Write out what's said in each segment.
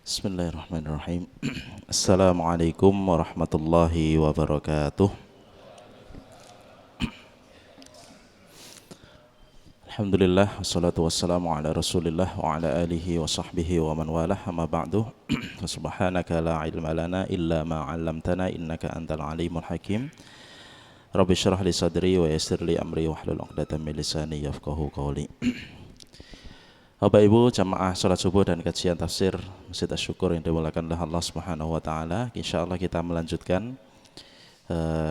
Bismillahirrahmanirrahim. Assalamualaikum warahmatullahi wabarakatuh. Alhamdulillah, wassalatu wassalamu ala rasulillah wa ala alihi wa sahbihi wa man walah, amma ba'du. Subhanaka la ilma lana illa ma 'allamtana innaka antal alimul hakim. Rabbi syrah li sadri wa yassir li amri wahlul 'uqdatam min lisani yafqahu qawli. Bapak Ibu jamaah salat subuh dan kajian tafsir Masjid Asy-Syukur yang dimuliakan oleh Allah Subhanahu wa taala. Insyaallah kita melanjutkan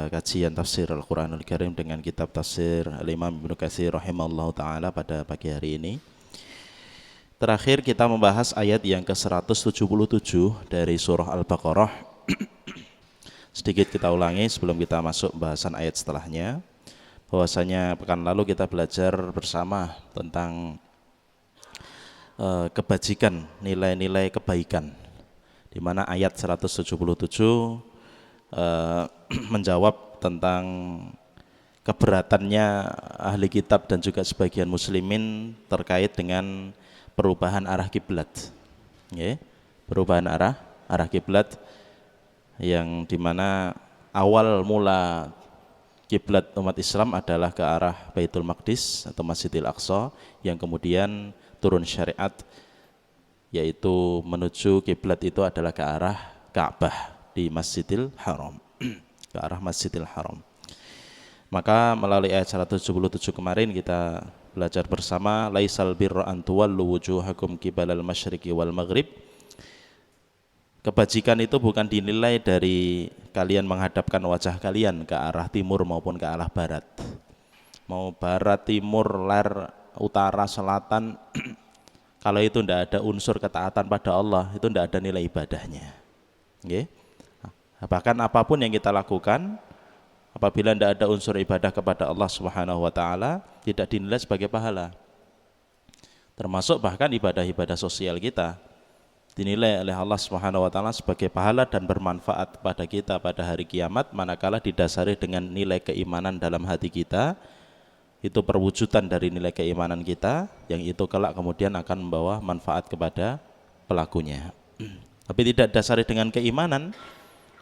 kajian tafsir Al-Qur'anul Karim dengan kitab tafsir Al-Imam Ibnu Katsir rahimahullahu taala pada pagi hari ini. Terakhir kita membahas ayat yang ke-177 dari surah Al-Baqarah. Sedikit kita ulangi sebelum kita masuk bahasan ayat setelahnya. Bahwasanya pekan lalu kita belajar bersama tentang kebajikan, nilai-nilai kebaikan, di mana ayat 177 menjawab tentang keberatannya ahli kitab dan juga sebagian muslimin terkait dengan perubahan arah kiblat, perubahan arah kiblat yang dimana awal mula kiblat umat Islam adalah ke arah Baitul Maqdis atau Masjidil Aqsa, yang kemudian turun syariat yaitu menuju kiblat itu adalah ke arah Ka'bah di Masjidil Haram, ke arah Masjidil Haram. Maka melalui ayat 177 kemarin kita belajar bersama, laisal birra an tuwallu wujuhakum qibalal masyriqi wal maghrib. Kebajikan itu bukan dinilai dari kalian menghadapkan wajah kalian ke arah timur maupun ke arah barat. Mau barat, timur, ler, utara, selatan, kalau itu tidak ada unsur ketaatan pada Allah, itu tidak ada nilai ibadahnya. Bahkan apapun yang kita lakukan, apabila tidak ada unsur ibadah kepada Allah Subhanahu wa taala, tidak dinilai sebagai pahala. Termasuk bahkan ibadah-ibadah sosial kita dinilai oleh Allah Subhanahu wa taala sebagai pahala dan bermanfaat pada kita pada hari kiamat, manakala didasari dengan nilai keimanan dalam hati kita. Itu perwujudan dari nilai keimanan kita, yang itu kelak kemudian akan membawa manfaat kepada pelakunya. Tapi tidak dasari dengan keimanan,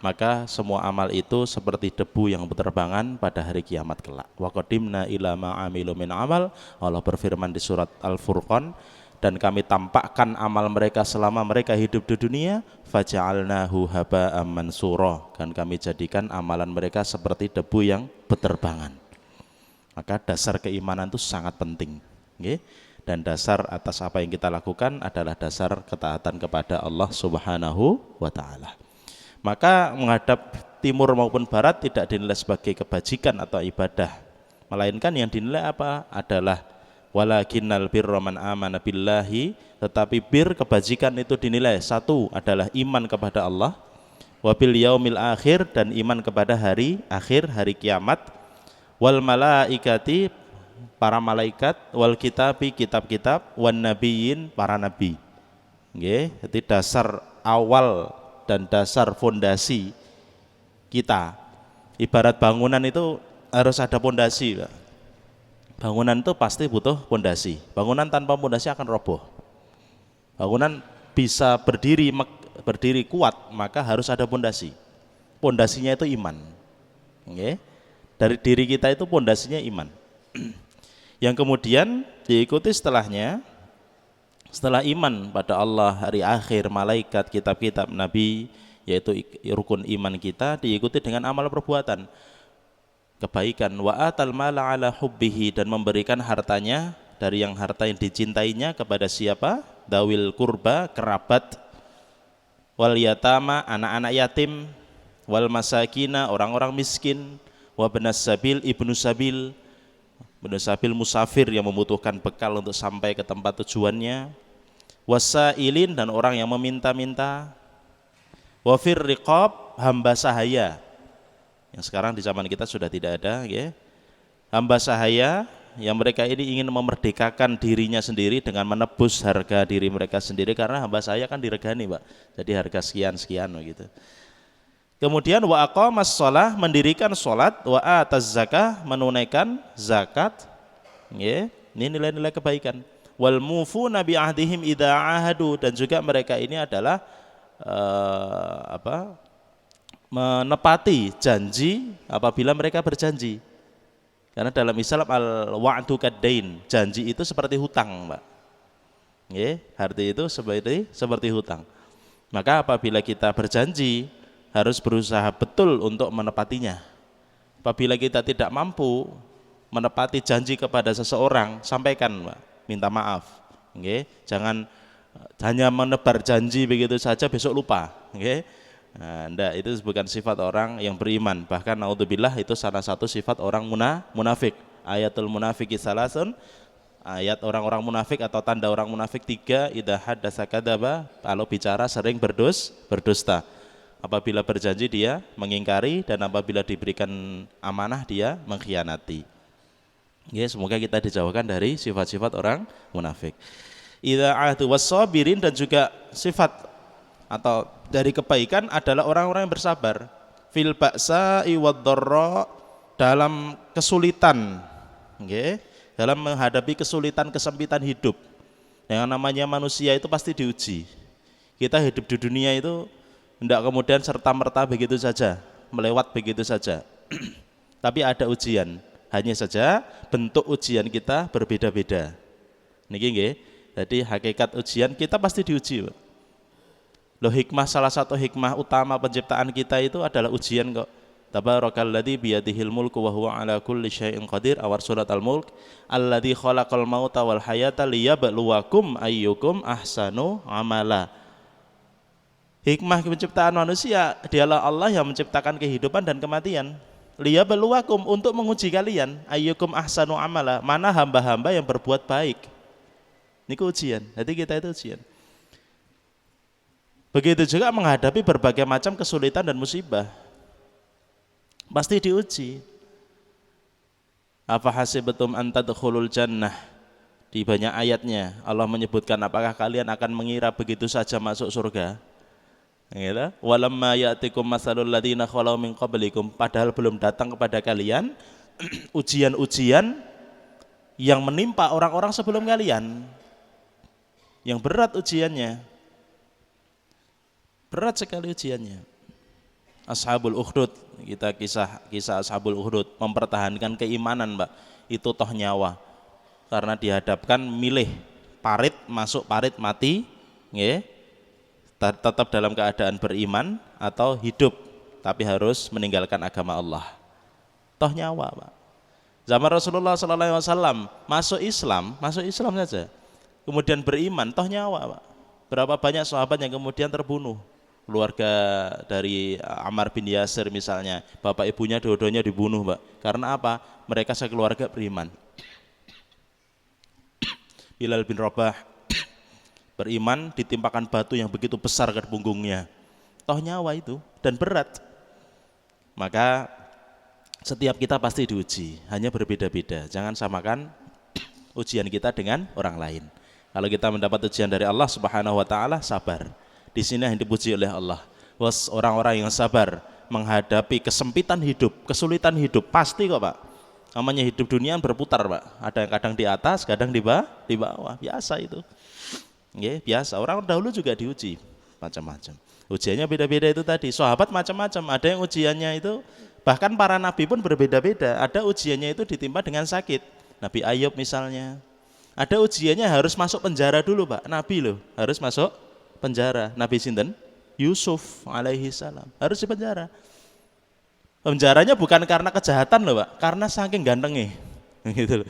maka semua amal itu seperti debu yang berterbangan pada hari kiamat kelak. Wa qadimna ila ma amilu min amal, Allah berfirman di surat Al-Furqan, dan kami tampakkan amal mereka selama mereka hidup di dunia, faja'alnahu haba'am mansura, dan kami jadikan amalan mereka seperti debu yang berterbangan. Maka dasar keimanan itu sangat penting, dan dasar atas apa yang kita lakukan adalah dasar ketaatan kepada Allah Subhanahu wa taala. Maka menghadap timur maupun barat tidak dinilai sebagai kebajikan atau ibadah, melainkan yang dinilai apa adalah walakinnal birra man amana billahi, tetapi kebajikan itu dinilai satu adalah iman kepada Allah, wabil yaumil akhir, dan iman kepada hari akhir, hari kiamat, wal malaikati, para malaikat, wal kitabi, kitab-kitab, wan nabiyyin, para nabi. Jadi dasar awal dan dasar fondasi kita. Ibarat bangunan itu harus ada fondasi. Bangunan itu pasti butuh fondasi. Bangunan tanpa fondasi akan roboh. Bangunan bisa berdiri kuat, maka harus ada fondasi. Fondasinya itu iman. Dari diri kita itu pondasinya iman. Yang kemudian diikuti setelahnya, setelah iman pada Allah, hari akhir, malaikat, kitab-kitab, nabi, yaitu rukun iman kita, diikuti dengan amal perbuatan kebaikan. Wa atal mala ala hubbihi, dan memberikan hartanya dari yang harta yang dicintainya kepada siapa? Dawil kurba, kerabat, wal yatama, anak-anak yatim, wal masakina, orang-orang miskin, wa benas sabil, ibnu sabil, musafir yang membutuhkan bekal untuk sampai ke tempat tujuannya, wasailin, dan orang yang meminta-minta, wafir riqab, hamba sahaya, yang sekarang di zaman kita sudah tidak ada, hamba sahaya yang mereka ini ingin memerdekakan dirinya sendiri dengan menebus harga diri mereka sendiri, karena hamba sahaya kan diregani, Pak, jadi harga sekian gitu. Kemudian wa aqamas shalah, mendirikan salat, wa ataz zakah, menunaikan zakat. Ini nilai-nilai kebaikan. Wal mufuna bi ahdihim idza ahadu, dan juga mereka ini adalah menepati janji apabila mereka berjanji. Karena dalam Islam al-wa'du kaddain, janji itu seperti hutang, Pak. Arti itu seperti hutang. Maka apabila kita berjanji harus berusaha betul untuk menepatinya. Apabila kita tidak mampu menepati janji kepada seseorang, sampaikan, Pak, minta maaf. Jangan hanya menebar janji begitu saja besok lupa. Nah, itu bukan sifat orang yang beriman. Bahkan naudzubillah itu salah satu sifat orang munafik. Ayatul munafiki salasun, ayat orang-orang munafik atau tanda orang munafik 3, idza hadatsa kadzaba, kalau bicara sering berdusta. Apabila berjanji dia mengingkari, dan apabila diberikan amanah dia mengkhianati. Semoga kita dijauhkan dari sifat-sifat orang munafik. Idza ahdu was-sabirin, dan juga sifat atau dari kebaikan adalah orang-orang yang bersabar. Fil ba'sa'i wad-dharra, dalam kesulitan, dalam menghadapi kesulitan kesempitan hidup. Yang namanya manusia itu pasti diuji. Kita hidup di dunia itu tidak kemudian serta-merta begitu saja, melewat begitu saja. Tapi ada ujian. Hanya saja bentuk ujian kita berbeda-beda. Niki nggih. Jadi hakikat ujian kita pasti diuji, Pak. Loh, hikmah, salah satu hikmah utama penciptaan kita itu adalah ujian kok. Tabarakalladzi biyadihil mulku wa huwa ala kulli syai'in qadir, awal surat Al-Mulk. Alladzi khalaqal mauta wal hayata liyabluwakum ayyukum ahsanu amala. Hikmah penciptaan manusia, dialah Allah yang menciptakan kehidupan dan kematian. Liyabluwakum, untuk menguji kalian, ayyukum ahsanu amala, mana hamba-hamba yang berbuat baik. Ini ujian. Jadi kita itu ujian. Begitu juga menghadapi berbagai macam kesulitan dan musibah. Pasti diuji. Apa hasibatum an tadkhulul jannah? Di banyak ayatnya Allah menyebutkan, apakah kalian akan mengira begitu saja masuk surga? Walamma ya'tikum masalul ladzina khalau min qablikum, padahal belum datang kepada kalian ujian-ujian yang menimpa orang-orang sebelum kalian. Yang berat ujiannya. Berat sekali ujiannya. Ashabul Ukhdud, kita kisah Ashabul Ukhdud, mempertahankan keimanan, Mbak. Itu toh nyawa. Karena dihadapkan milih parit, masuk parit mati, tetap dalam keadaan beriman, atau hidup tapi harus meninggalkan agama Allah. Toh nyawa, Pak. Zaman Rasulullah SAW masuk Islam saja. Kemudian beriman, toh nyawa, Pak. Berapa banyak sahabat yang kemudian terbunuh. Keluarga dari Ammar bin Yasir misalnya, bapak ibunya dua-duanya dibunuh, Pak. Karena apa? Mereka sekeluarga beriman. Bilal bin Rabah beriman, ditimpakan batu yang begitu besar ke punggungnya. Toh nyawa itu, dan berat. Maka setiap kita pasti diuji, hanya berbeda-beda. Jangan samakan ujian kita dengan orang lain. Kalau kita mendapat ujian dari Allah Subhanahu wa taala, sabar. Di sini yang dipuji oleh Allah. Orang-orang yang sabar menghadapi kesempitan hidup, kesulitan hidup, pasti kok, Pak. Namanya hidup dunia berputar, Pak. Ada yang kadang di atas, kadang di bawah. Biasa itu. Biasa. Orang dahulu juga diuji macam-macam. Ujiannya beda-beda itu tadi. Sahabat macam-macam. Ada yang ujiannya itu, bahkan para nabi pun berbeda-beda. Ada ujiannya itu ditimpa dengan sakit. Nabi Ayub misalnya. Ada ujiannya harus masuk penjara dulu, Pak. Nabi loh, harus masuk penjara. Nabi sinten? Yusuf alaihi salam. Harus di penjara. Penjaranya bukan karena kejahatan loh, Pak, karena saking gantengnya. Gitu loh.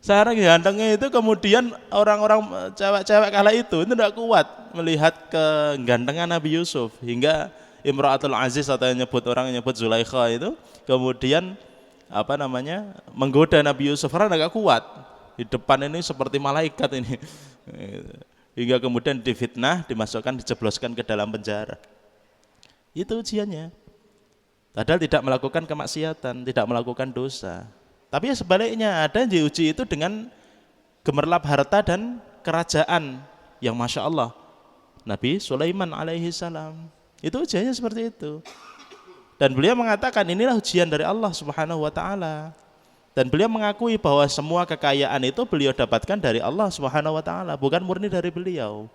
Saking gantengnya itu kemudian orang-orang cewek-cewek kala itu tidak kuat melihat kegantengan Nabi Yusuf, hingga Imra'atul Aziz atau yang nyebut Zulaikha itu kemudian menggoda Nabi Yusuf karena enggak kuat. Di depan ini seperti malaikat ini. Hingga kemudian difitnah, dimasukkan, dijebloskan ke dalam penjara. Itu ujiannya. Padahal tidak melakukan kemaksiatan, tidak melakukan dosa. Tapi sebaliknya, ada yang diuji itu dengan gemerlap harta dan kerajaan yang Masya Allah. Nabi Sulaiman alaihi salam. Itu ujiannya seperti itu. Dan beliau mengatakan inilah ujian dari Allah Subhanahu wa taala. Dan beliau mengakui bahwa semua kekayaan itu beliau dapatkan dari Allah Subhanahu wa taala, bukan murni dari beliau.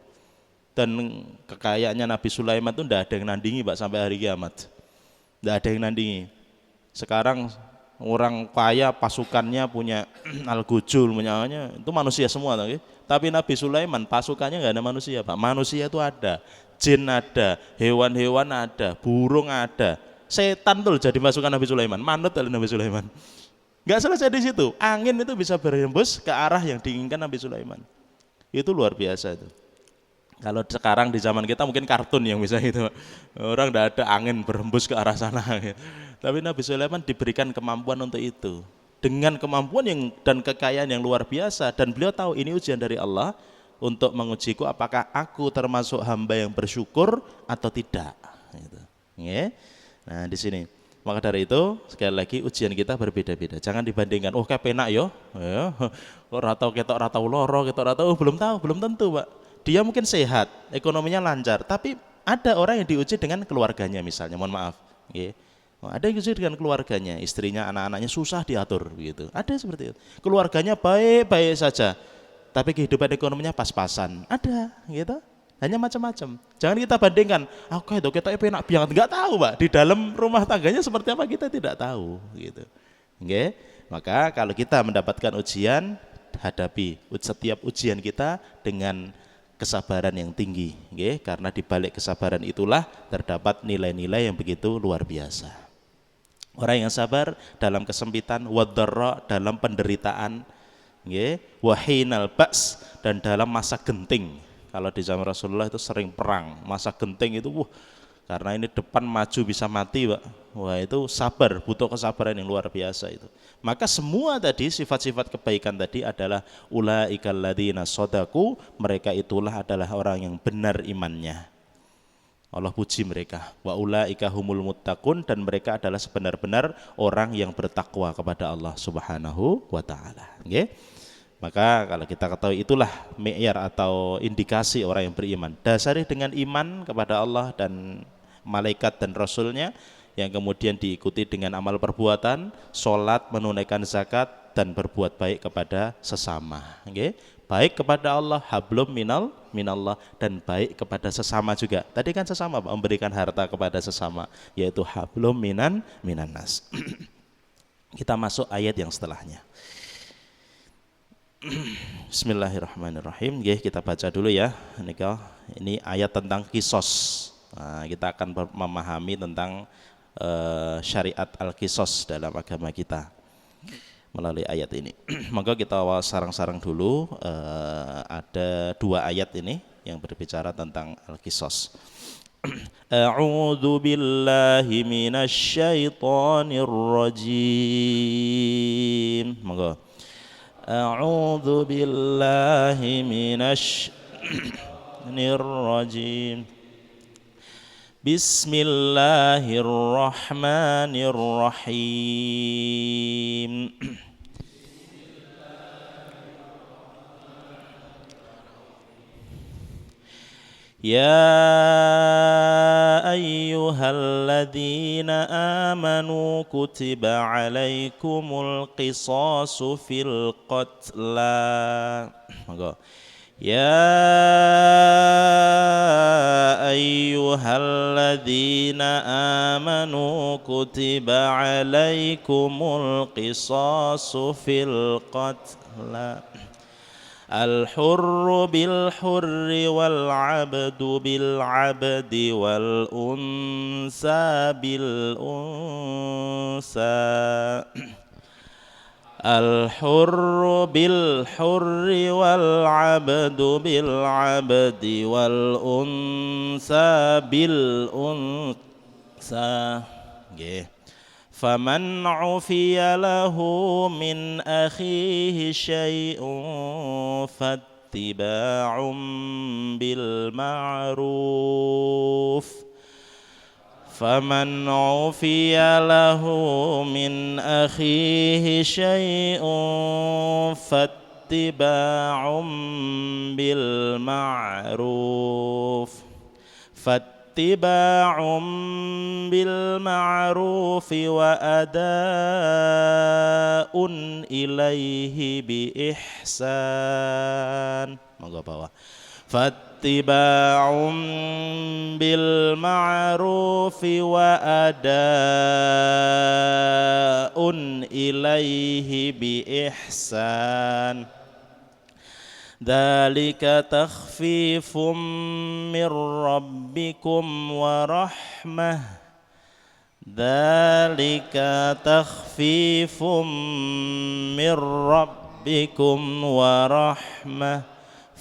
Dan kekayaannya Nabi Sulaiman itu tidak ada yang nandingi Pak sampai hari kiamat. Tidak ada yang nandingi. Sekarang orang kaya pasukannya punya Al-Ghujul, punyanya itu manusia semua. Tapi Nabi Sulaiman pasukannya nggak ada manusia Pak. Manusia itu ada, jin ada, hewan-hewan ada, burung ada. Setan tuh jadi pasukan Nabi Sulaiman, manut oleh Nabi Sulaiman. Nggak selesai di situ, angin itu bisa berhembus ke arah yang diinginkan Nabi Sulaiman. Itu luar biasa itu. Kalau sekarang di zaman kita mungkin kartun yang bisa itu. Orang tidak ada angin berhembus ke arah sana. Tapi Nabi Sulaiman diberikan kemampuan untuk itu. Dengan kemampuan dan kekayaan yang luar biasa. Dan beliau tahu ini ujian dari Allah untuk mengujiku apakah aku termasuk hamba yang bersyukur atau tidak. Nah di sini. Maka dari itu sekali lagi ujian kita berbeda-beda. Jangan dibandingkan. Oh kayak penak yo. Ratau ketok ratau loro ketok ratau. Belum tahu, belum tentu Pak. Dia mungkin sehat, ekonominya lancar, tapi ada orang yang diuji dengan keluarganya misalnya, mohon maaf. Ada yang diuji dengan keluarganya, istrinya, anak-anaknya susah diatur, gitu. Ada seperti itu. Keluarganya baik-baik saja, tapi kehidupan ekonominya pas-pasan. Ada, gitu. Hanya macam-macam. Jangan kita bandingkan, itu kita enak banget, nggak tahu Pak. Di dalam rumah tangganya seperti apa kita tidak tahu, gitu. Maka kalau kita mendapatkan ujian, hadapi setiap ujian kita dengan kesabaran yang tinggi, karena di balik kesabaran itulah terdapat nilai-nilai yang begitu luar biasa. Orang yang sabar dalam kesempitan, wadharra dalam penderitaan, wahinal ba's dan dalam masa genting. Kalau di zaman Rasulullah itu sering perang, masa genting itu karena ini depan maju bisa mati Pak. Wah itu sabar, butuh kesabaran yang luar biasa itu. Maka semua tadi sifat-sifat kebaikan tadi adalah ulaikal ladzina shadaku, mereka itulah adalah orang yang benar imannya. Allah puji mereka. Wa ulaika humul muttaqun, dan mereka adalah sebenar-benar orang yang bertakwa kepada Allah Subhanahu wa taala. Maka kalau kita ketahui itulah mi'yar atau indikasi orang yang beriman. Dasari dengan iman kepada Allah dan malaikat dan rasulnya, yang kemudian diikuti dengan amal perbuatan, sholat, menunaikan zakat, dan berbuat baik kepada sesama. Baik kepada Allah, hablum minallah, dan baik kepada sesama juga. Tadi kan sesama Pak, memberikan harta kepada sesama, yaitu hablum minannas. Kita masuk ayat yang setelahnya. Bismillahirrahmanirrahim. Kita baca dulu ya. Ini ayat tentang kisos. Nah, kita akan memahami tentang syariat al-kisos dalam agama kita melalui ayat ini. Maka kita awal sarang-sarang dulu. Ada dua ayat ini yang berbicara tentang al-kisos. A'udzu billahi minasy syaithanir rajim. Monggo. A'udzu billahi minasy syaithanir rajim. Bismillahirrahmanirrahim. Ya ayyuhalladzina amanu kutiba alaikumul qisasu fil qatla. Monggo. Ya ayyuhalladzina amanu kutiba alaikumul qisasu fil qatla. Al-hurru bil-hurri wal-'abdu bil-'abdi wal-unsa bil-unsa. Al-hurru bil-hurri wal-'abdu bil-'abdi wal-unsa bil-unsa. Faman 'ufiya lahu min akhihi syai'un fattiba'un bil ma'ruf. Faman 'ufiya lahu min akhihi syai'un fattiba'un bil ma'ruf. Ittiba'um bil ma'rufi wa ada'un ilaihi bi ihsan. Monggo bawah. fattiba'un bil ma'rufi wa ada'un ilaihi bi ihsan dzalika takhfifum mir rabbikum wa rahmah dzalika takhfifum mir rabbikum wa rahmah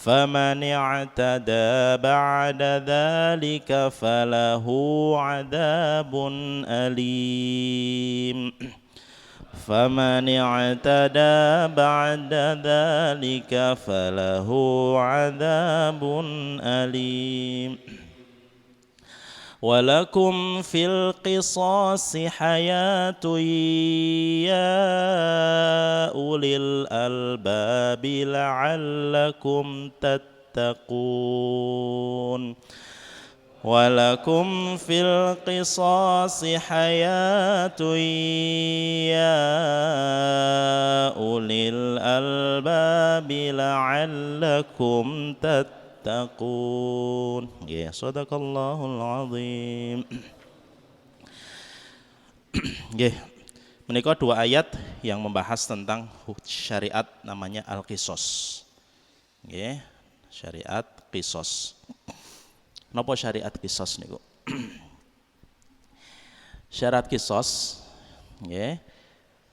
faman i'tada ba'da dzalika falahu 'adzabun alim faman i'tada ba'da dzalika falahu 'adzabun alim walakum fil qisasi hayatun ya ulil albabi la'allakum tattaqun walakum fil qisasi hayatun ya ulil albabi la'allakum tattaqun. Ya, sadaqallahul azim. Nggih, menika dua ayat yang membahas tentang syariat namanya al-qisas. Nggih, syariat qisas. Napa syariat qisas niku? Syariat qisas nggih.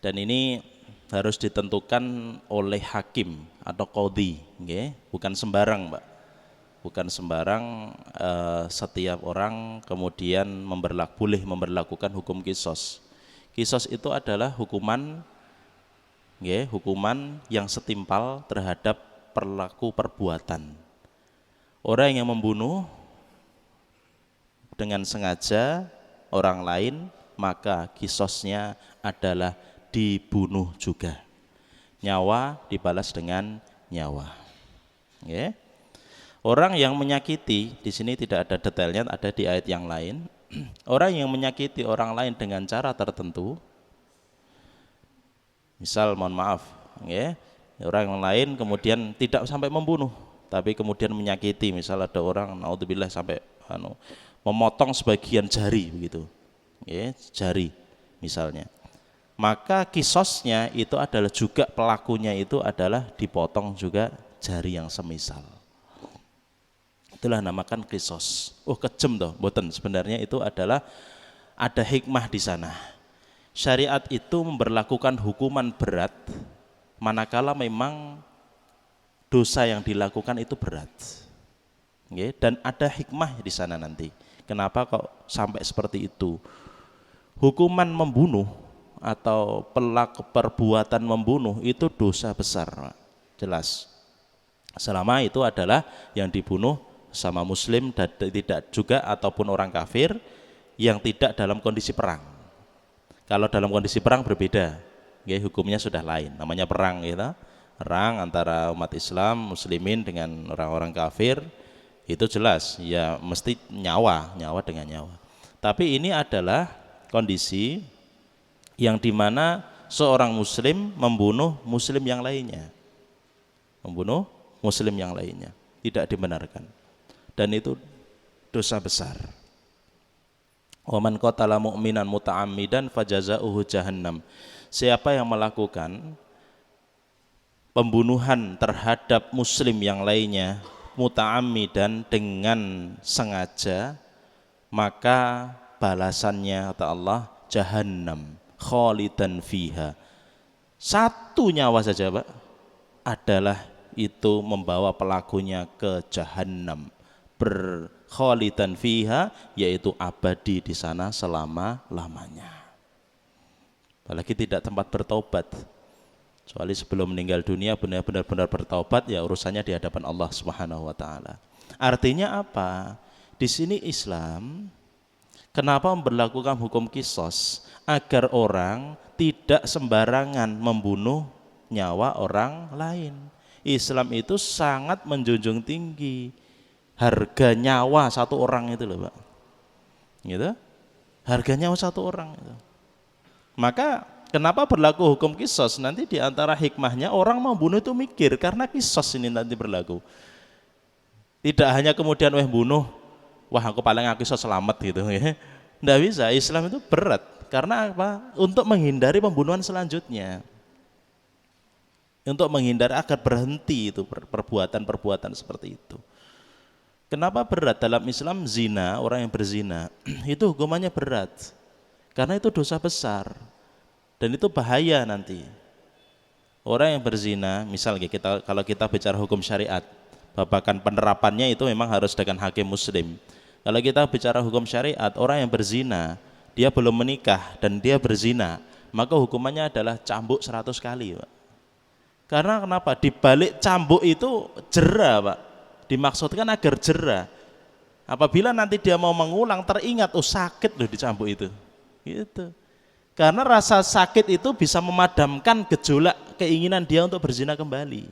Dan ini harus ditentukan oleh hakim atau qadhi, nggih, bukan sembarang, Mbak. Bukan sembarang setiap orang kemudian boleh memberlakukan hukum qisas. Qisas itu adalah hukuman nggih, hukuman yang setimpal terhadap pelaku perbuatan. Orang yang membunuh dengan sengaja orang lain, maka qisasnya adalah dibunuh juga. Nyawa dibalas dengan nyawa. Okay. Orang yang menyakiti, di sini tidak ada detailnya, ada di ayat yang lain. Orang yang menyakiti orang lain dengan cara tertentu, misal mohon maaf, okay, orang yang lain kemudian tidak sampai membunuh, tapi kemudian menyakiti, misal ada orang naudzubillah sampai memotong sebagian jari begitu, okay, jari misalnya. Maka qisasnya itu adalah juga pelakunya itu adalah dipotong juga jari yang semisal. Itulah namakan qisas. Oh kejem toh, mboten, sebenarnya itu adalah ada hikmah di sana. Syariat itu memberlakukan hukuman berat manakala memang dosa yang dilakukan itu berat. Okay? Dan ada hikmah di sana nanti. Kenapa kok sampai seperti itu? Hukuman membunuh atau pelaku perbuatan membunuh itu dosa besar, jelas. Selama itu adalah yang dibunuh sama muslim dan tidak juga ataupun orang kafir yang tidak dalam kondisi perang. Kalau dalam kondisi perang berbeda, ya, hukumnya sudah lain, namanya perang, gitu. Perang antara umat Islam muslimin dengan orang-orang kafir itu jelas ya mesti nyawa dengan nyawa. Tapi ini adalah kondisi yang dimana seorang muslim membunuh muslim yang lainnya, tidak dibenarkan, dan itu dosa besar. Wa man qatala mu'minan muta'ammidan fajaza'uhu jahannam. Siapa yang melakukan pembunuhan terhadap muslim yang lainnya muta'ammidan dengan sengaja, maka balasannya kata Allah jahannam khalidan fiha. Satu nyawa saja, Pak, adalah itu membawa pelakunya ke jahannam, berkhalidan fiha, yaitu abadi di sana selama-lamanya. Apalagi tidak tempat bertaubat. Kecuali sebelum meninggal dunia benar-benar bertaubat, ya urusannya di hadapan Allah Subhanahu wa taala. Artinya apa? Di sini Islam kenapa memberlakukan hukum qisas? Agar orang tidak sembarangan membunuh nyawa orang lain. Islam itu sangat menjunjung tinggi harga nyawa satu orang itu loh, Pak. Gitu? Harga nyawa satu orang itu. Maka kenapa berlaku hukum qisas? Nanti diantara hikmahnya orang mau bunuh itu mikir karena qisas ini nanti berlaku. Tidak hanya kemudian bunuh, wah aku paling aku iso selamat gitu ya. Nggak bisa, Islam itu berat. Karena apa? Untuk menghindari pembunuhan selanjutnya. Untuk menghindari agar berhenti itu perbuatan-perbuatan seperti itu. Kenapa berat? Dalam Islam zina, orang yang berzina itu hukumannya berat. Karena itu dosa besar. Dan itu bahaya nanti. Orang yang berzina, misalnya kalau kita bicara hukum syariat, babakan penerapannya itu memang harus dengan hakim muslim. Kalau kita bicara hukum syariat, orang yang berzina, dia belum menikah dan dia berzina, maka hukumannya adalah cambuk 100 kali, Pak. Karena kenapa? Di balik cambuk itu jera, Pak. Dimaksudkan agar jera. Apabila nanti dia mau mengulang teringat, oh sakit loh dicambuk itu. Gitu. Karena rasa sakit itu bisa memadamkan gejolak keinginan dia untuk berzina kembali.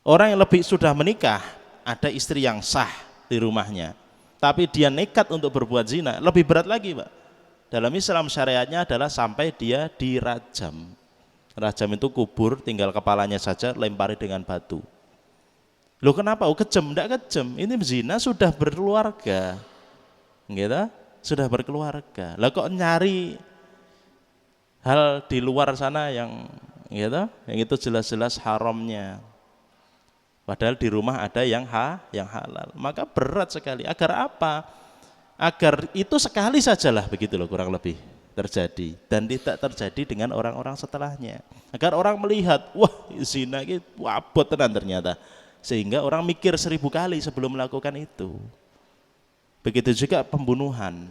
Orang yang lebih sudah menikah, ada istri yang sah di rumahnya, tapi dia nekat untuk berbuat zina, lebih berat lagi, Pak. Dalam Islam syariatnya adalah sampai dia dirajam. Rajam itu kubur, tinggal kepalanya saja, lempari dengan batu. Loh kenapa? Oh kejam, enggak kejam. Ini zina sudah berkeluarga. Gitu? Sudah berkeluarga. Lah kok nyari hal di luar sana yang gitu? Yang itu jelas-jelas haramnya. Padahal di rumah ada yang halal. Maka berat sekali. Agar apa? Agar itu sekali sajalah begitu loh kurang lebih terjadi dan tidak terjadi dengan orang-orang setelahnya. Agar orang melihat, wah zina itu abot tenan ternyata. Sehingga orang mikir 1000 kali sebelum melakukan itu. Begitu juga pembunuhan.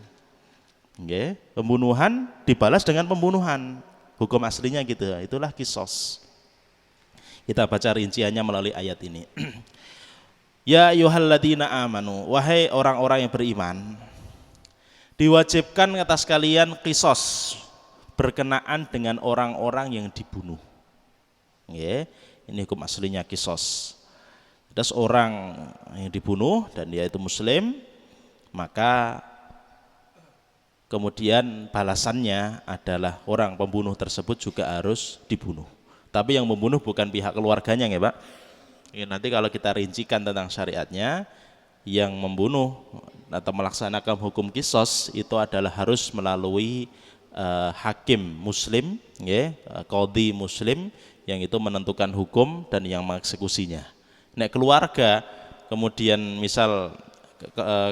Okay. Pembunuhan dibalas dengan pembunuhan. Hukum aslinya gitu. Itulah kisos. Kita baca rinciannya melalui ayat ini. Ya ayyuhalladzina amanu, wahai orang-orang yang beriman, diwajibkan atas kalian kisos berkenaan dengan orang-orang yang dibunuh. Okay. Ini hukum aslinya kisos. Ada seorang yang dibunuh dan dia itu muslim, maka kemudian balasannya adalah orang pembunuh tersebut juga harus dibunuh. Tapi yang membunuh bukan pihak keluarganya ya Pak. Ya, nanti kalau kita rincikan tentang syariatnya, yang membunuh atau melaksanakan hukum kisos itu adalah harus melalui hakim muslim, ya, qadhi muslim yang itu menentukan hukum dan yang mengeksekusinya. Nek keluarga, kemudian misal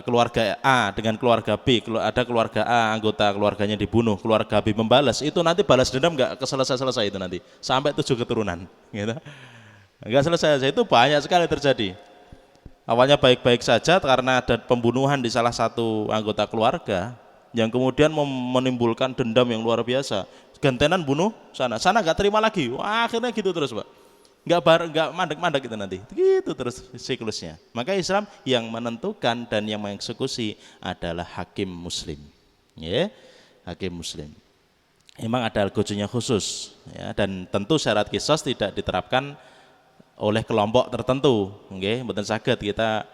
keluarga A dengan keluarga B, ada keluarga A anggota keluarganya dibunuh, keluarga B membalas, itu nanti balas dendam nggak selesai itu nanti sampai 7 keturunan, gitu. Nggak selesai, itu banyak sekali terjadi. Awalnya baik-baik saja karena ada pembunuhan di salah satu anggota keluarga yang kemudian menimbulkan dendam yang luar biasa. Gantenan bunuh sana nggak terima lagi, wah, akhirnya gitu terus Pak. Nggak mandek-mandek itu nanti, gitu terus siklusnya. Maka Islam yang menentukan dan yang mengeksekusi adalah hakim muslim, ya, hakim muslim. Memang ada algojonya khusus, ya, dan tentu syarat kisos tidak diterapkan oleh kelompok tertentu, okay? Mboten saged kita,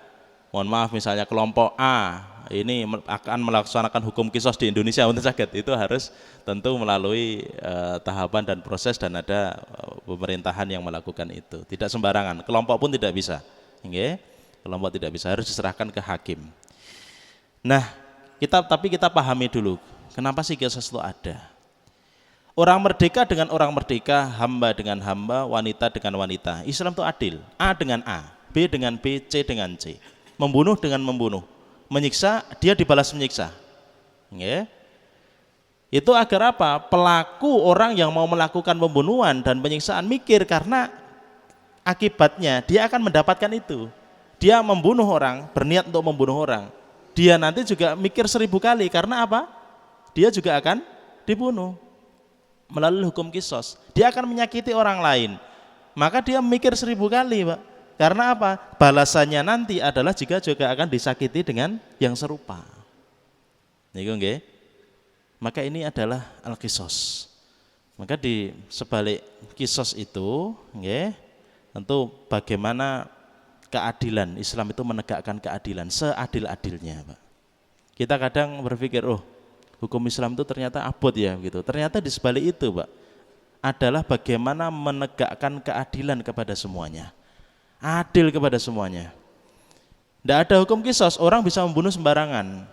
mohon maaf misalnya kelompok A ini akan melaksanakan hukum kisos di Indonesia, mboten saged, itu harus tentu melalui tahapan dan proses dan ada pemerintahan yang melakukan itu. Tidak sembarangan, kelompok pun tidak bisa, okay? Kelompok tidak bisa, harus diserahkan ke hakim. Nah, tapi kita pahami dulu, kenapa sih kisos itu ada? Orang merdeka dengan orang merdeka, hamba dengan hamba, wanita dengan wanita. Islam itu adil. A dengan A, B dengan B, C dengan C. Membunuh dengan membunuh. Menyiksa, dia dibalas menyiksa. Ya. Itu agar apa? Pelaku orang yang mau melakukan pembunuhan dan penyiksaan mikir, karena akibatnya dia akan mendapatkan itu. Dia membunuh orang, berniat untuk membunuh orang. Dia nanti juga mikir 1000 kali, karena apa? Dia juga akan dibunuh. Melalui hukum kisos, dia akan menyakiti orang lain, maka dia mikir 1000 kali Pak. Karena apa? Balasannya nanti adalah juga akan disakiti dengan yang serupa. Niku nggih. Maka ini adalah al-kisos. Maka di sebalik kisos itu, nggih, tentu bagaimana keadilan. Islam itu menegakkan keadilan seadil-adilnya Pak. Kita kadang berpikir, oh, hukum Islam itu ternyata abot ya gitu. Ternyata di sebalik itu Pak adalah bagaimana menegakkan keadilan kepada semuanya. adil kepada semuanya. Tidak ada hukum kisos, orang bisa membunuh sembarangan.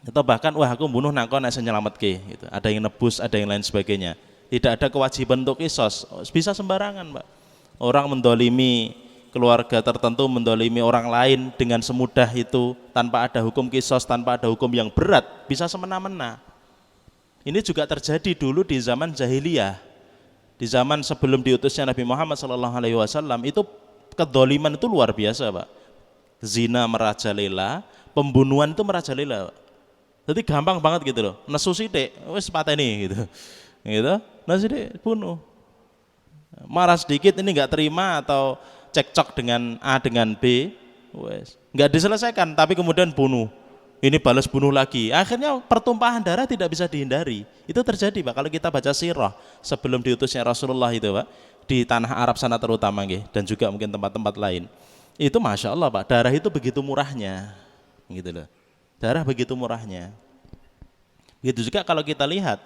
Atau bahkan wah aku membunuh nangkon nek nyelametke gitu. Ada yang nebus, ada yang lain sebagainya. Tidak ada kewajiban untuk kisos, bisa sembarangan, Pak. Orang mendolimi keluarga tertentu, mendolimi orang lain dengan semudah itu tanpa ada hukum kisos, tanpa ada hukum yang berat, bisa semena-mena. Ini juga terjadi dulu di zaman jahiliyah. Di zaman sebelum diutusnya Nabi Muhammad SAW itu kedoliman itu luar biasa, Pak. Zina merajalela, pembunuhan itu merajalela, Pak. Jadi gampang banget gitu loh, nesu sithik wis pateni gitu. Gitu, nesu sithik bunuh. Marah sedikit ini enggak terima atau cekcok dengan A dengan B, wes enggak diselesaikan tapi kemudian bunuh. Ini balas bunuh lagi. Akhirnya pertumpahan darah tidak bisa dihindari. Itu terjadi, Pak, kalau kita baca sirah sebelum diutusnya Rasulullah itu, Pak, di tanah Arab sana terutama nggih, dan juga mungkin tempat-tempat lain. Itu Masya Allah, Pak, darah itu begitu murahnya. Gitu loh. Darah begitu murahnya. Begitu juga kalau kita lihat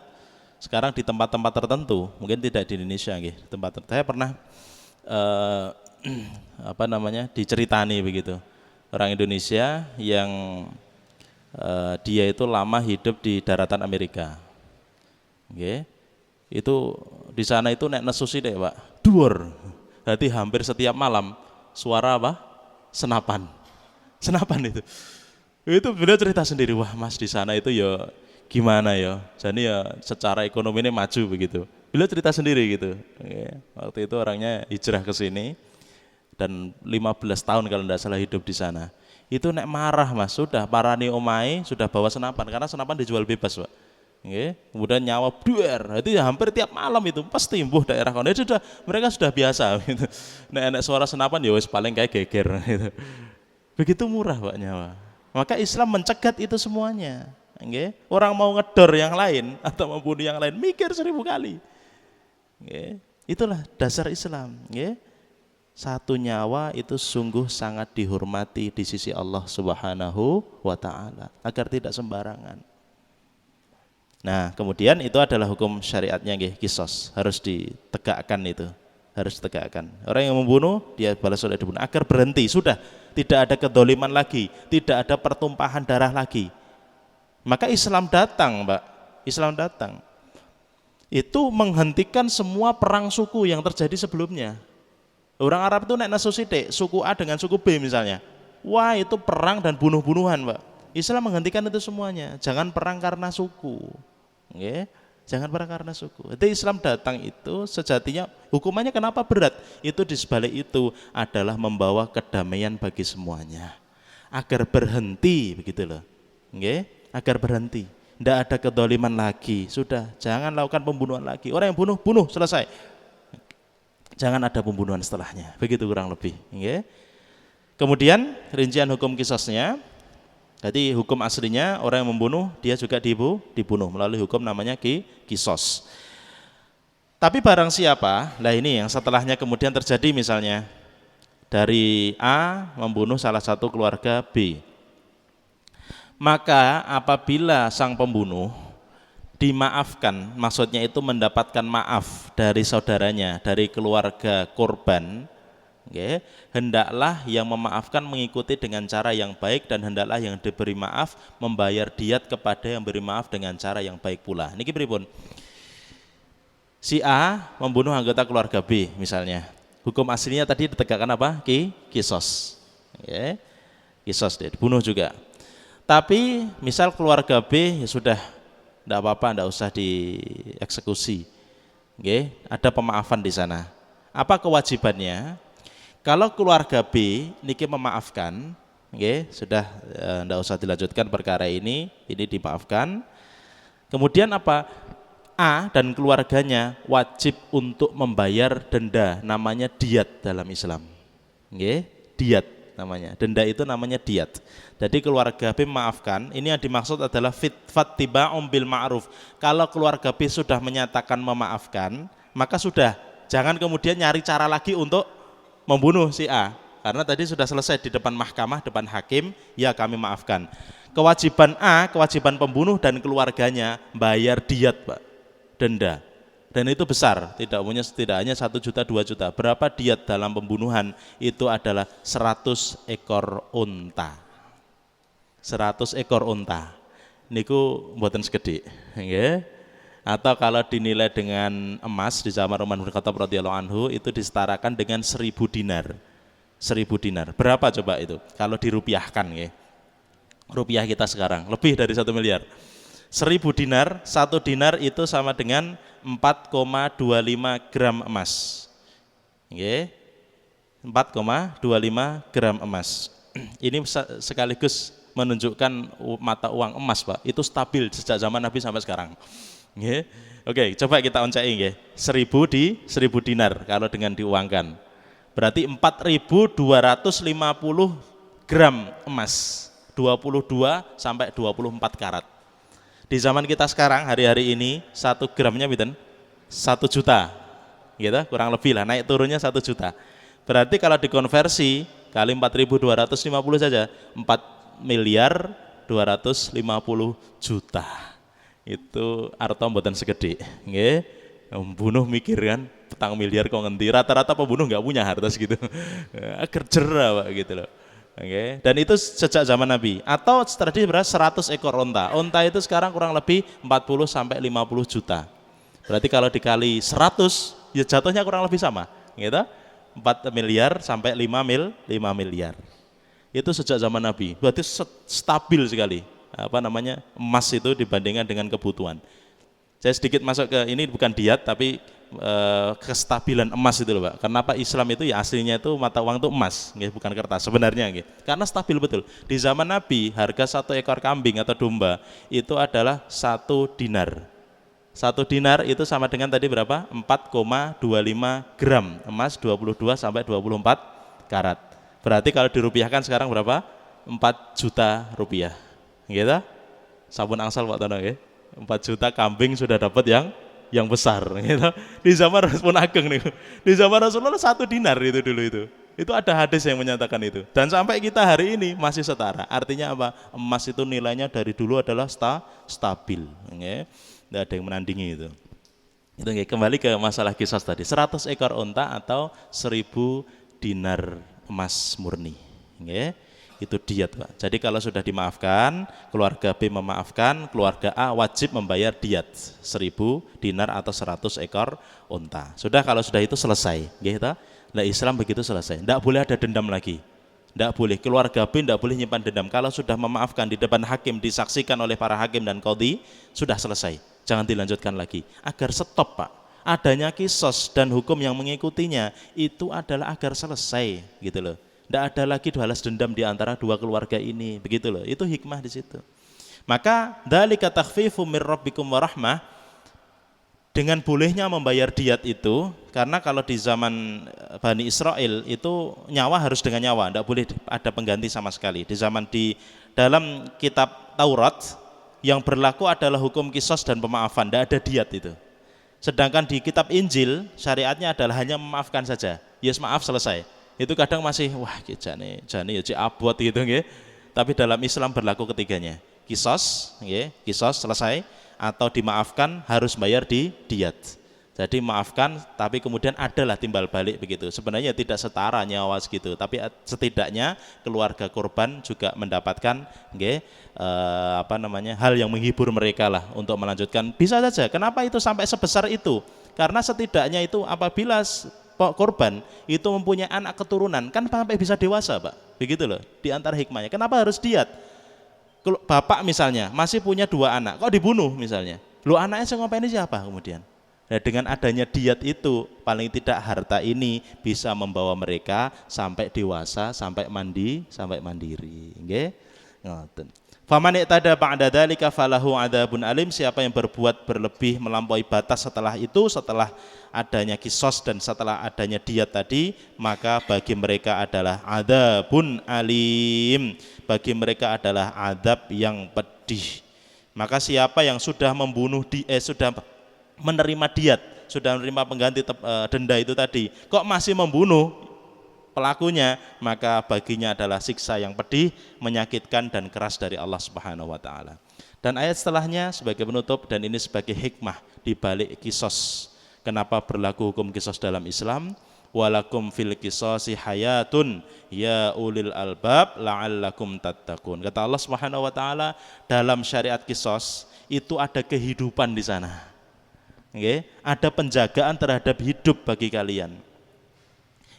sekarang di tempat-tempat tertentu, mungkin tidak di Indonesia, tempat saya pernah diceritani begitu. Orang Indonesia yang dia itu lama hidup di daratan Amerika. Itu di sana itu nek nesu sithik, Pak, dhuwur. Berarti hampir setiap malam suara apa? Senapan. Senapan itu. Itu beliau cerita sendiri, wah Mas di sana itu ya gimana ya, jadi ya secara ekonomi ini maju begitu. Beliau cerita sendiri gitu. Waktu itu orangnya hijrah ke sini dan 15 tahun kalau tidak salah hidup di sana. Itu nek marah Mas, sudah parani omai, sudah bawa senapan karena senapan dijual bebas, Pak. Kemudian nyawa duer, itu ya hampir tiap malam itu pasti mbuh daerah kono itu mereka sudah biasa gitu. Nek suara senapan ya wis paling kayak geger gitu. Begitu murah, Pak, nyawa. Maka Islam mencegat itu semuanya. Orang mau ngedor yang lain atau membunuh yang lain mikir 1000 kali. Itulah dasar Islam. Satu nyawa itu sungguh sangat dihormati di sisi Allah Subhanahu wa Ta'ala agar tidak sembarangan. Nah, kemudian itu adalah hukum syariatnya, kisos, harus ditegakkan itu. Harus ditegakkan. Orang yang membunuh dia balas oleh dibunuh agar berhenti, sudah tidak ada kedoliman lagi, tidak ada pertumpahan darah lagi. Maka Islam datang, Pak. Islam datang. Itu menghentikan semua perang suku yang terjadi sebelumnya. Orang Arab itu nek nesu sithik, suku A dengan suku B misalnya. Wah, itu perang dan bunuh-bunuhan, Pak. Islam menghentikan itu semuanya. Jangan perang karena suku. Jangan perang karena suku. Jadi Islam datang itu sejatinya hukumannya kenapa berat? Itu di sebalik itu adalah membawa kedamaian bagi semuanya. Agar berhenti begitu loh. Agar berhenti. Tidak ada kedoliman lagi. Sudah, jangan lakukan pembunuhan lagi. Orang yang bunuh, selesai. Jangan ada pembunuhan setelahnya. Begitu kurang lebih. Kemudian rincian hukum kisosnya. Jadi hukum aslinya orang yang membunuh dia juga dibunuh melalui hukum namanya kisos. Tapi barang siapa, lah ini yang setelahnya kemudian terjadi misalnya dari A membunuh salah satu keluarga B. Maka apabila sang pembunuh dimaafkan, maksudnya itu mendapatkan maaf dari saudaranya, dari keluarga korban, hendaklah yang memaafkan mengikuti dengan cara yang baik dan hendaklah yang diberi maaf membayar diat kepada yang beri maaf dengan cara yang baik pula. Niki pripun? Si A membunuh anggota keluarga B misalnya. Hukum aslinya tadi ditegakkan apa? Kisos. Kisos dia dibunuh juga. Tapi misal keluarga B ya sudah tidak apa-apa, tidak usah dieksekusi. Ada pemaafan di sana. Apa kewajibannya? Kalau keluarga B niki memaafkan, sudah tidak usah dilanjutkan perkara ini dimaafkan. Kemudian apa? A dan keluarganya wajib untuk membayar denda, namanya diat dalam Islam. Diat namanya. Denda itu namanya diat. Jadi keluarga B memaafkan, ini yang dimaksud adalah fattiba'um bil ma'ruf. Kalau keluarga B sudah menyatakan memaafkan, maka sudah, jangan kemudian nyari cara lagi untuk membunuh si A. Karena tadi sudah selesai di depan mahkamah, depan hakim, ya kami maafkan. Kewajiban A, kewajiban pembunuh dan keluarganya bayar diat, Pak. Denda. Dan itu besar, tidak hanya 1 juta, 2 juta. Berapa diat dalam pembunuhan? Itu adalah 100 ekor unta. 100 ekor unta. Niku mboten segede, nggih. Atau kalau dinilai dengan emas di zaman Umar bin Khattab radhiyallahu anhu itu disetarakan dengan 1000 dinar. 1000 dinar. Berapa coba itu? Kalau dirupiahkan nggih. Rupiah kita sekarang lebih dari 1 miliar. 1000 dinar, 1 dinar itu sama dengan 4,25 gram emas. Nggih. 4,25 gram emas. Ini sekaligus menunjukkan mata uang emas, Pak. Itu stabil sejak zaman Nabi sampai sekarang. Nggih. Oke, coba kita onceki nggih. 1000 dinar kalau dengan diuangkan. Berarti 4.250 gram emas. 22 sampai 24 karat. Di zaman kita sekarang hari-hari ini 1 gramnya biten 1 juta. Gitu, kurang lebih lah, naik turunnya 1 juta. Berarti kalau dikonversi kali 4.250 saja 4.250 juta. Itu arto mboten segede, nggih. Pembunuh mikir kan, petang miliar kok ngendi, rata-rata pembunuh nggak punya harta segitu. Kerjera Pak gitu loh. Okay. Dan itu sejak zaman Nabi. Atau tadi berapa 100 ekor unta. Unta itu sekarang kurang lebih 40 sampai 50 juta. Berarti kalau dikali 100 ya jatuhnya kurang lebih sama, gitu. 4 miliar sampai 5 miliar. Itu sejak zaman Nabi. Berarti stabil sekali emas itu dibandingkan dengan kebutuhan. Saya sedikit masuk ke ini bukan diat tapi kestabilan emas itu loh Pak. Karena Islam itu ya aslinya itu mata uang itu emas, bukan kertas sebenarnya. Karena stabil betul. Di zaman Nabi harga 1 ekor kambing atau domba itu adalah 1 dinar. 1 dinar itu sama dengan tadi berapa? 4,25 gram emas 22 sampai 24 karat. Berarti kalau dirupiahkan sekarang berapa? 4 juta rupiah. Gitu? Sabun angsal Pak Tono ya. 4 juta kambing sudah dapat yang besar gitu. Di zaman Rasulullah Ageng nih. Di zaman Rasulullah 1 dinar itu dulu itu. Itu ada hadis yang menyatakan itu. Dan sampai kita hari ini masih setara. Artinya apa? Emas itu nilainya dari dulu adalah stabil. Tidak ada yang menandingi itu. Itu kembali ke masalah kisos tadi. 100 ekor unta atau 1000 dinar emas murni. Itu diat Pak. Jadi kalau sudah dimaafkan, keluarga B memaafkan, keluarga A wajib membayar diat 1000 dinar atau 100 ekor unta. Kalau sudah itu selesai, gitu. Nah Islam begitu selesai. Tidak boleh ada dendam lagi. Tidak boleh, keluarga B tidak boleh nyimpan dendam. Kalau sudah memaafkan di depan hakim, disaksikan oleh para hakim dan qadhi, sudah selesai. Jangan dilanjutkan lagi. Agar stop Pak. Adanya kisos dan hukum yang mengikutinya itu adalah agar selesai, gitu loh. Tidak ada lagi balas dendam di antara dua keluarga ini, begitu loh. Itu hikmah di situ. Maka dzalika takhfifum mir rabbikum wa rahmah, dengan bolehnya membayar diat itu, karena kalau di zaman Bani Israel itu nyawa harus dengan nyawa, tidak boleh ada pengganti sama sekali. Di dalam kitab Taurat yang berlaku adalah hukum kisos dan pemaafan, tidak ada diat itu. Sedangkan di kitab Injil syariatnya adalah hanya memaafkan saja. Yes, maaf selesai. Itu kadang masih jane ya cik abot gitu nggih. Tapi dalam Islam berlaku ketiganya. Kisos selesai atau dimaafkan harus bayar di diat. Jadi maafkan tapi kemudian adalah timbal balik begitu. Sebenarnya tidak setara nyawa segitu, tapi setidaknya keluarga korban juga mendapatkan hal yang menghibur mereka lah untuk melanjutkan. Bisa saja. Kenapa itu sampai sebesar itu? Karena setidaknya itu apabila korban itu mempunyai anak keturunan kan sampai bisa dewasa Pak, begitu loh. Di antara hikmahnya kenapa harus diat? Kalau bapak misalnya masih punya 2 anak, kok dibunuh misalnya, lu anaknya saya ngapain siapa kemudian? Nah, dengan adanya diat itu paling tidak harta ini bisa membawa mereka sampai dewasa, sampai mandiri, nggih. Ngoten. Faman i'tada ba'da dzalika falahu adzabun alim, siapa yang berbuat berlebih melampaui batas setelah itu, setelah adanya kisos dan setelah adanya diat tadi, maka bagi mereka adalah adzabun alim, bagi mereka adalah azab yang pedih. Maka siapa yang sudah sudah menerima diat, sudah menerima pengganti denda itu tadi, kok masih membunuh pelakunya, maka baginya adalah siksa yang pedih, menyakitkan dan keras dari Allah Subhanahu wa taala. Dan ayat setelahnya sebagai penutup, dan ini sebagai hikmah di balik kisos Kenapa berlaku hukum kisos dalam Islam? Walakum fil qisasi hayatun ya ulil albab la'allakum tattaqun. Kata Allah Subhanahu wa taala, dalam syariat kisos itu ada kehidupan di sana. Okay? Ada penjagaan terhadap hidup bagi kalian.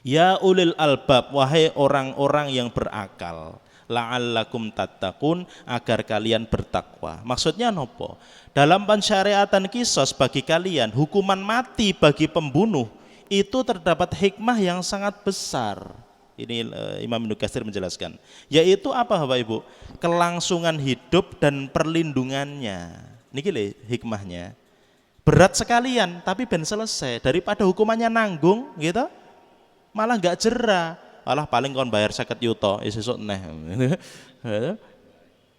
Ya ulil albab, wahai orang-orang yang berakal, la'allakum tattaqun, agar kalian bertakwa. Maksudnya nopo? Dalam pensyariatan kisos bagi kalian, hukuman mati bagi pembunuh itu terdapat hikmah yang sangat besar. Ini Imam Ibnu Katsir menjelaskan. Yaitu apa Bapak Ibu? Kelangsungan hidup dan perlindungannya. Niki lho hikmahnya. Berat sekalian tapi ben selesai, daripada hukumannya nanggung gitu. Malah enggak jera. Alah paling kon bayar 50 juta sesuk neh.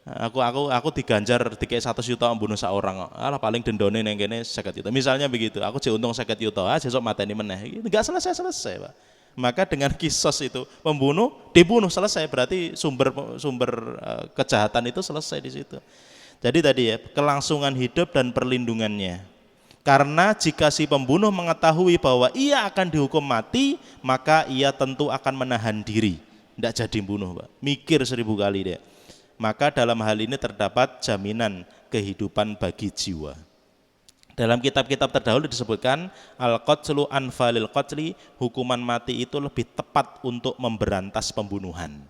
Aku diganjar dikek 100 juta membunuh seorang. Alah paling dendone neng kene 50 juta. Misalnya begitu. Aku jek untung 50 juta, sesuk mateni meneh. Enggak selesai, Pak. Maka dengan kisos itu pembunuh dibunuh selesai, berarti sumber kejahatan itu selesai di situ. Jadi tadi ya, kelangsungan hidup dan perlindungannya. Karena jika si pembunuh mengetahui bahwa ia akan dihukum mati, maka ia tentu akan menahan diri, tidak jadi bunuh, Pak. Mikir 1000 kali dia. Maka dalam hal ini terdapat jaminan kehidupan bagi jiwa. Dalam kitab-kitab terdahulu disebutkan al-qatlu anfalil qatli, hukuman mati itu lebih tepat untuk memberantas pembunuhan.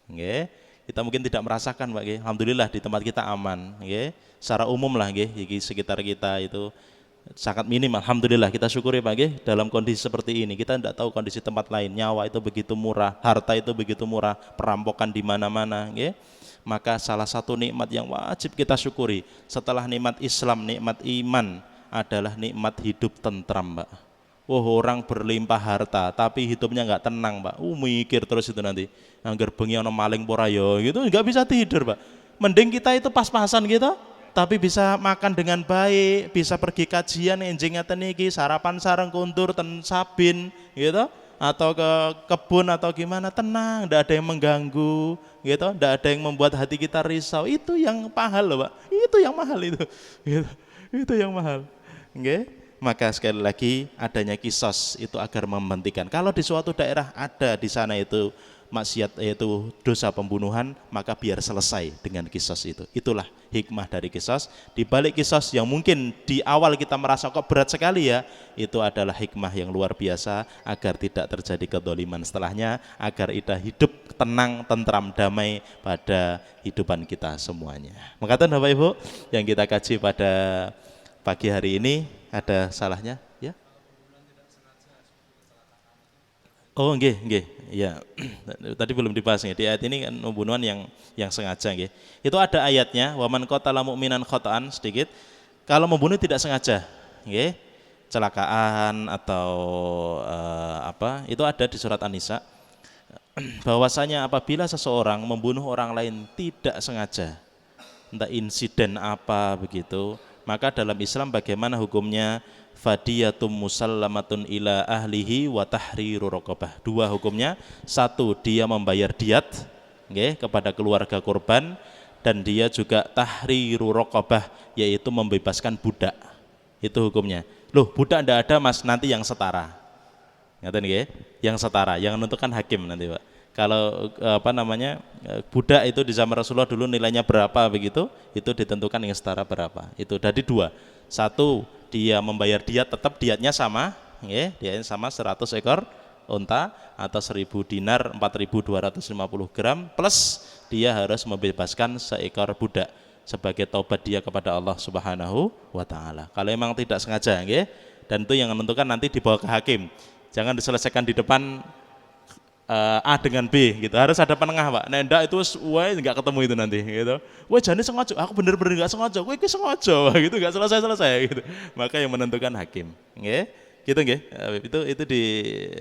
Nggih. Kita mungkin tidak merasakan, Pak, nggih. Alhamdulillah di tempat kita aman, nggih. Secara umum lah nggih, di sekitar kita itu sangat minim, alhamdulillah, kita syukuri Pak nggih, dalam kondisi seperti ini. Kita tidak tahu kondisi tempat lain, nyawa itu begitu murah, harta itu begitu murah, perampokan di mana-mana nggih. Maka salah satu nikmat yang wajib kita syukuri setelah nikmat Islam, nikmat iman adalah nikmat hidup tentram, Pak. Orang berlimpah harta tapi hidupnya enggak tenang, Pak. Mikir terus itu nanti. Angger bengi ana maling pora yo gitu, enggak bisa tidur, Pak. Mending kita itu pas-pasan gitu, tapi bisa makan dengan baik, bisa pergi kajian enjing ngeten iki, sarapan sareng kuntur ten sabin gitu, atau ke kebun atau gimana, tenang, tidak ada yang mengganggu gitu, tidak ada yang membuat hati kita risau. Itu yang mahal loh, Pak. Itu yang mahal itu. Gitu. Itu yang mahal. Okay? Maka sekali lagi adanya kisos itu agar membentikan. Kalau di suatu daerah ada di sana itu maksiat, yaitu dosa pembunuhan, maka biar selesai dengan kisos itu. Itulah hikmah dari kisos. Di balik kisos yang mungkin di awal kita merasa kok berat sekali ya, itu adalah hikmah yang luar biasa agar tidak terjadi kedzaliman setelahnya, agar kita hidup tenang, tentram, damai pada hidupan kita semuanya. Makatan Bapak Ibu yang kita kaji pada pagi hari ini, ada salahnya ya? Oh nggih, ya. Tadi belum dibahas nggih. Di ayat ini kan pembunuhan yang sengaja nggih. Itu ada ayatnya, wa man qatala mu'minan khata'an, sedikit. Kalau membunuh tidak sengaja, nggih. Celakaan atau itu ada di surat An-Nisa. Bahwasanya apabila seseorang membunuh orang lain tidak sengaja, entah insiden apa begitu, maka dalam Islam bagaimana hukumnya? Fadiyatum musallamatun ila ahlihi wa tahriru raqabah. Dua hukumnya, satu dia membayar diat kepada keluarga korban, dan dia juga tahriru raqabah, yaitu membebaskan budak. Itu hukumnya. Loh, budak enggak ada Mas, nanti yang setara. Ngaten nggih? Yang setara, yang menentukan hakim nanti, Pak. Kalau budak itu di zaman Rasulullah dulu nilainya berapa begitu, itu ditentukan yang setara berapa. Itu dari dua. Satu, dia membayar diat, tetap diatnya sama, diatnya sama 100 ekor unta atau 1000 dinar, 4.250 gram, plus dia harus membebaskan seekor budak sebagai taubat dia kepada Allah Subhanahu wa taala. Kalau memang tidak sengaja, dan itu yang menentukan nanti dibawa ke hakim. Jangan diselesaikan di depan A dengan B gitu, harus ada penengah, Pak. Nah, enggak itu enggak ketemu itu nanti gitu. Jane sengaja, aku bener-bener enggak sengaja. Iki sengaja gitu, enggak selesai-selesai gitu. Maka yang menentukan hakim, nggih. Gitu nggih. Itu di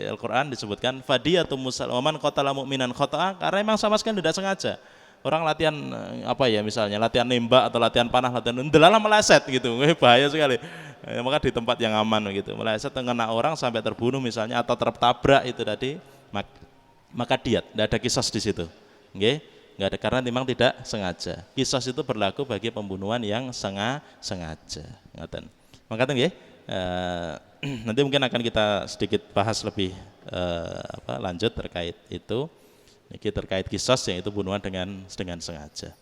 Al-Qur'an disebutkan fadiyatum musalman qatala mu'minan khata'a, karena memang sama sekali tidak sengaja. Orang latihan misalnya latihan nembak atau latihan panah, latihan ndelalah meleset gitu. Bahaya sekali. Maka di tempat yang aman gitu. Meleset kena orang sampai terbunuh misalnya atau tertabrak itu tadi, maka diat, tidak ada kisos di situ, nggak ada, karena memang tidak sengaja. Kisos itu berlaku bagi pembunuhan yang sengaja, ngaten. Maka Nanti mungkin akan kita sedikit bahas lebih lanjut terkait itu. Ini terkait kisos, yaitu bunuhan dengan sengaja.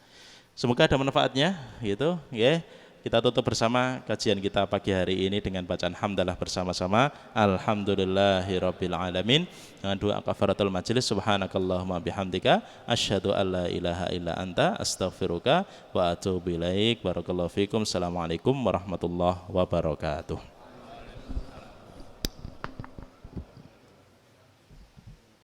Semoga ada manfaatnya gitu, ya. Kita tutup bersama kajian kita pagi hari ini dengan bacaan hamdalah bersama-sama. Alhamdulillahirabbil alamin. Dengan doa kafaratul majelis, subhanakallahumma bihamdika asyhadu alla ilaha illa anta astaghfiruka wa atubu ilaik. Barakallahu fikum. Assalamualaikum warahmatullahi wabarakatuh.